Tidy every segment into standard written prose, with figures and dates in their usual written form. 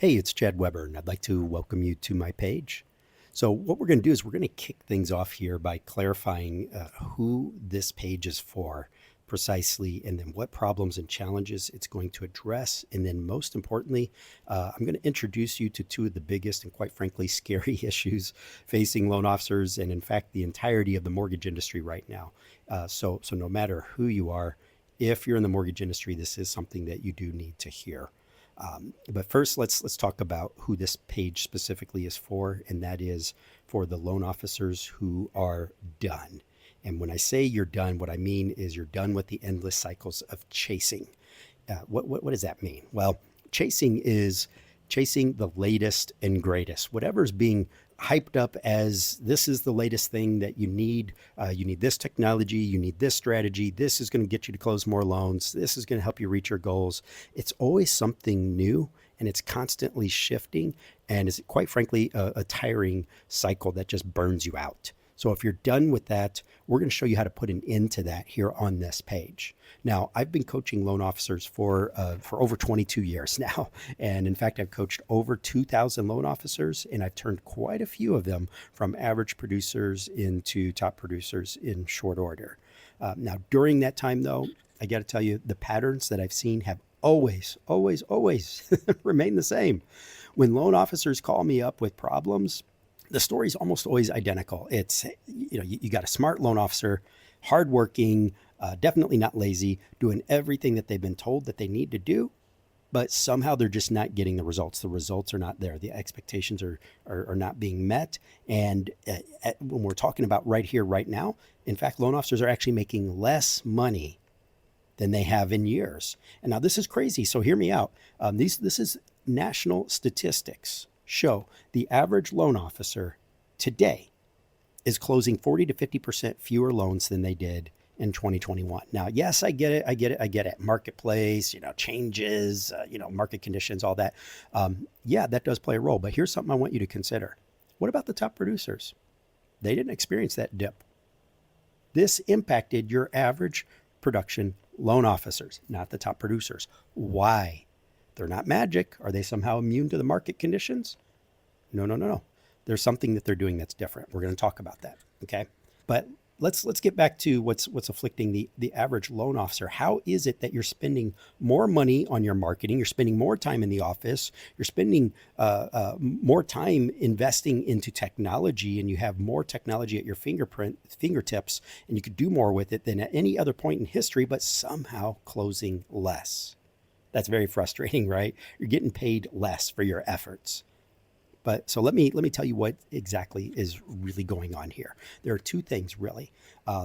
Hey, it's Chad Weber, and I'd like to welcome you to my page. So, what we're going to do is we're going to kick things off here by clarifying who this page is for precisely, and then what problems and challenges it's going to address. And then, most importantly, I'm going to introduce you to two of the biggest and, quite frankly, scary issues facing loan officers and, in fact, the entirety of the mortgage industry right now. So, no matter who you are, if you're in the mortgage industry, this is something that you do need to hear. But first, let's talk about who this page specifically is for, and that is for the loan officers who are done. And when I say you're done, what I mean is you're done with the endless cycles of chasing. What does that mean? Well, chasing is chasing the latest and greatest. Whatever's being hyped up as this is the latest thing that you need. You need this technology, you need this strategy. This is going to get you to close more loans. This is going to help you reach your goals. It's always something new and it's constantly shifting and is quite frankly a tiring cycle that just burns you out. So if you're done with that, we're going to show you how to put an end to that here on this page. Now, I've been coaching loan officers for over 22 years now, and in fact, I've coached over 2,000 loan officers, and I've turned quite a few of them from average producers into top producers in short order. Now, during that time, though, I got to tell you, the patterns that I've seen have always remained the same. When loan officers call me up with problems, the story is almost always identical. It's, you got a smart loan officer, hardworking, definitely not lazy, doing everything that they've been told that they need to do, but somehow they're just not getting the results. The results are not there. The expectations are not being met. And when we're talking about right here, right now, in fact, loan officers are actually making less money than they have in years. And now this is crazy. So hear me out. This is national statistics show the average loan officer today is closing 40 to 50% fewer loans than they did in 2021. Now, yes, I get it. Marketplace, changes, market conditions, all that. Yeah, that does play a role. But here's something I want you to consider. What about the top producers? They didn't experience that dip. This impacted your average production loan officers, not the top producers. Why? They're not magic. Are they somehow immune to the market conditions? No. There's something that they're doing that's different. We're going to talk about that. Okay. But let's get back to what's afflicting the average loan officer. How is it that you're spending more money on your marketing? You're spending more time in the office. You're spending more time investing into technology, and you have more technology at your fingertips, and you could do more with it than at any other point in history, but somehow closing less. That's very frustrating, right? You're getting paid less for your efforts. But so let me tell you what exactly is really going on here. There are two things really.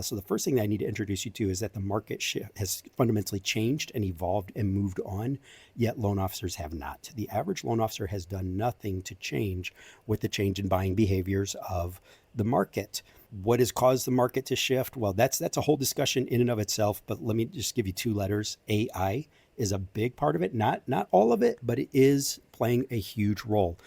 So the first thing that I need to introduce you to is that the market has fundamentally changed and evolved and moved on, yet loan officers have not. The average loan officer has done nothing to change with the change in buying behaviors of the market. What has caused the market to shift? Well, that's a whole discussion in and of itself, but let me just give you two letters. AI is a big part of it, not all of it, but it is playing a huge role.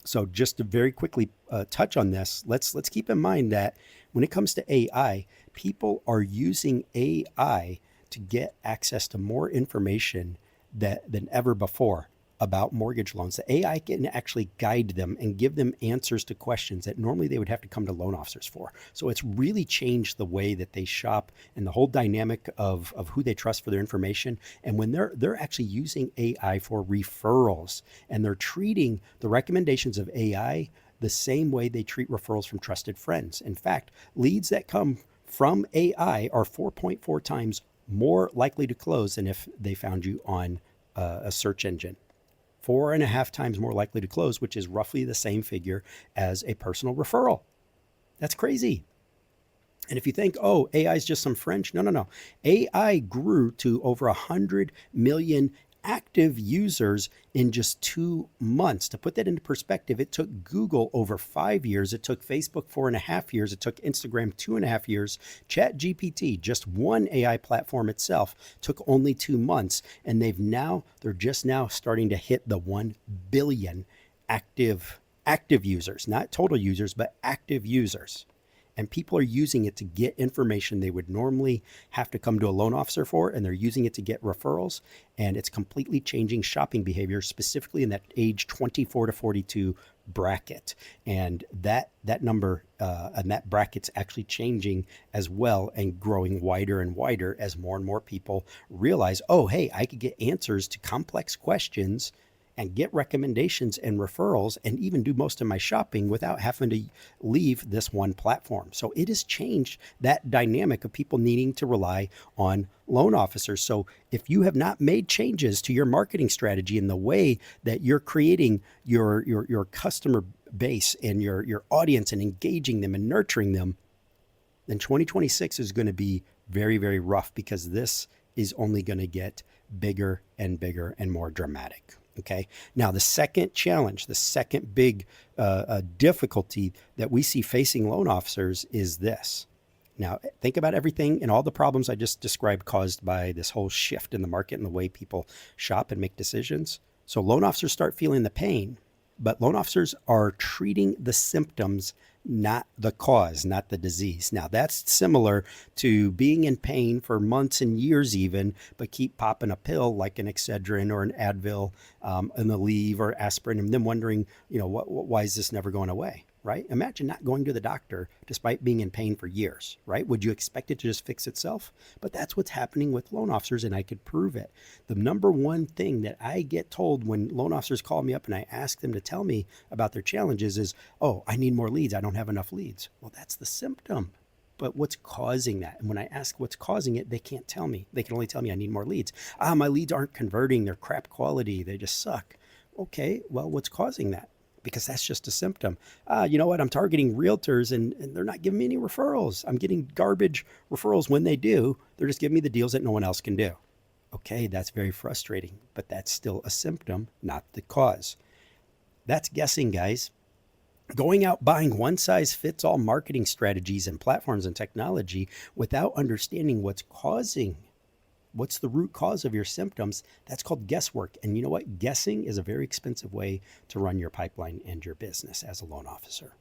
So just to very quickly touch on this, let's keep in mind that when it comes to AI, people are using AI to get access to more information than ever before about mortgage loans. The AI can actually guide them and give them answers to questions that normally they would have to come to loan officers for. So it's really changed the way that they shop and the whole dynamic of who they trust for their information. And when they're actually using AI for referrals, and they're treating the recommendations of AI the same way they treat referrals from trusted friends. In fact, leads that come from AI are 4.4 times more likely to close than if they found you on a search engine. 4.5 times more likely to close, which is roughly the same figure as a personal referral. That's crazy. And if you think, oh, AI is just some French, no. AI grew to over 100 million active users in just 2 months. To put that into perspective, it took Google over 5 years. It took Facebook 4.5 years. It took Instagram 2.5 years. ChatGPT, just one AI platform itself, took only 2 months. And they're just now starting to hit the 1 billion active users, not total users, but active users. And people are using it to get information they would normally have to come to a loan officer for, and they're using it to get referrals. And it's completely changing shopping behavior, specifically in that age 24 to 42 bracket. And that number and that bracket's actually changing as well and growing wider and wider as more and more people realize, oh, hey, I could get answers to complex questions and get recommendations and referrals and even do most of my shopping without having to leave this one platform. So it has changed that dynamic of people needing to rely on loan officers. So if you have not made changes to your marketing strategy in the way that you're creating your customer base and your audience and engaging them and nurturing them, then 2026 is going to be very, very rough, because this is only going to get bigger and bigger and more dramatic. Okay. Now, the second challenge, the second big difficulty that we see facing loan officers is this. Now, think about everything and all the problems I just described caused by this whole shift in the market and the way people shop and make decisions. So loan officers start feeling the pain, but loan officers are treating the symptoms, not the cause, not the disease. Now, that's similar to being in pain for months and years even, but keep popping a pill like an Excedrin or an Advil, and the Aleve or aspirin, and then wondering, why is this never going away, right? Imagine not going to the doctor despite being in pain for years, right? Would you expect it to just fix itself? But that's what's happening with loan officers, and I could prove it. The number one thing that I get told when loan officers call me up and I ask them to tell me about their challenges is, oh, I need more leads. I don't have enough leads. Well, that's the symptom. But what's causing that? And when I ask what's causing it, they can't tell me. They can only tell me I need more leads. My leads aren't converting. They're crap quality. They just suck. Okay, well, what's causing that? Because that's just a symptom. You know what? I'm targeting realtors and they're not giving me any referrals. I'm getting garbage referrals. When they do, they're just giving me the deals that no one else can do. Okay, that's very frustrating, but that's still a symptom, not the cause. That's guessing, guys. Going out buying one-size-fits-all marketing strategies and platforms and technology without understanding what's the root cause of your symptoms, that's called guesswork. And you know what? Guessing is a very expensive way to run your pipeline and your business as a loan officer.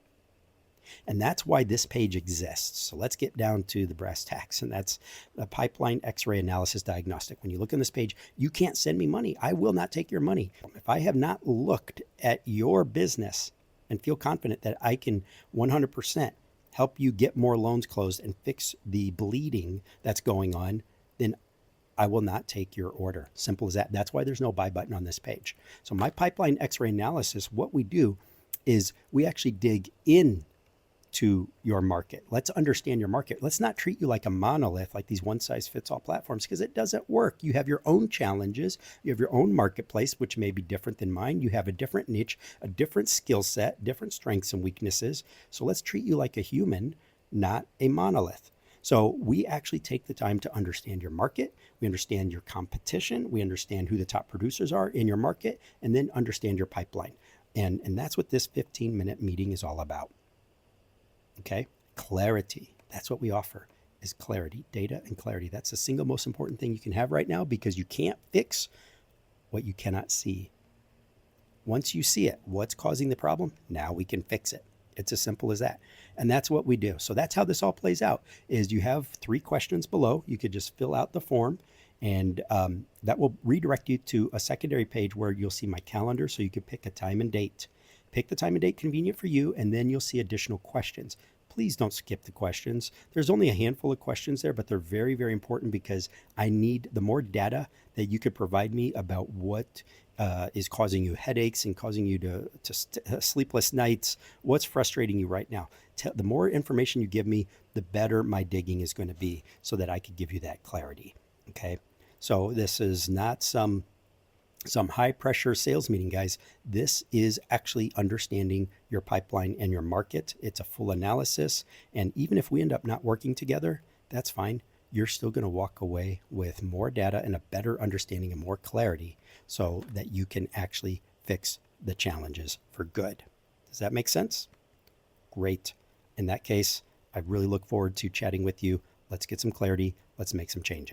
And that's why this page exists. So let's get down to the brass tacks, and that's the pipeline X-ray analysis diagnostic. When you look on this page, you can't send me money. I will not take your money. If I have not looked at your business and feel confident that I can 100% help you get more loans closed and fix the bleeding that's going on, then I will not take your order. Simple as that. That's why there's no buy button on this page. So my pipeline X-ray analysis, what we do is we actually dig in to your market. Let's understand your market. Let's not treat you like a monolith, like these one-size-fits-all platforms, because it doesn't work. You have your own challenges. You have your own marketplace, which may be different than mine. You have a different niche, a different skill set, different strengths and weaknesses. So let's treat you like a human, not a monolith. So we actually take the time to understand your market. We understand your competition. We understand who the top producers are in your market, and then understand your pipeline. And that's what this 15-minute meeting is all about. Okay, clarity. That's what we offer, is clarity, data and clarity. That's the single most important thing you can have right now, because you can't fix what you cannot see. Once you see it, what's causing the problem, now we can fix it. It's as simple as that. And that's what we do. So that's how this all plays out, is you have 3 questions below. You could just fill out the form, and that will redirect you to a secondary page where you'll see my calendar, so you can pick a time and date. Pick the time and date convenient for you, and then you'll see additional questions. Please don't skip the questions. There's only a handful of questions there, but they're very, very important, because I need the more data that you could provide me about what is causing you headaches and causing you to sleepless nights, what's frustrating you right now. The more information you give me, the better my digging is going to be, so that I could give you that clarity. Okay, so this is not some high pressure sales meeting, guys. This is actually understanding your pipeline and your market. It's a full analysis. And even if we end up not working together, that's fine. You're still going to walk away with more data and a better understanding and more clarity, so that you can actually fix the challenges for good. Does that make sense? Great. In that case, I really look forward to chatting with you. Let's get some clarity. Let's make some changes.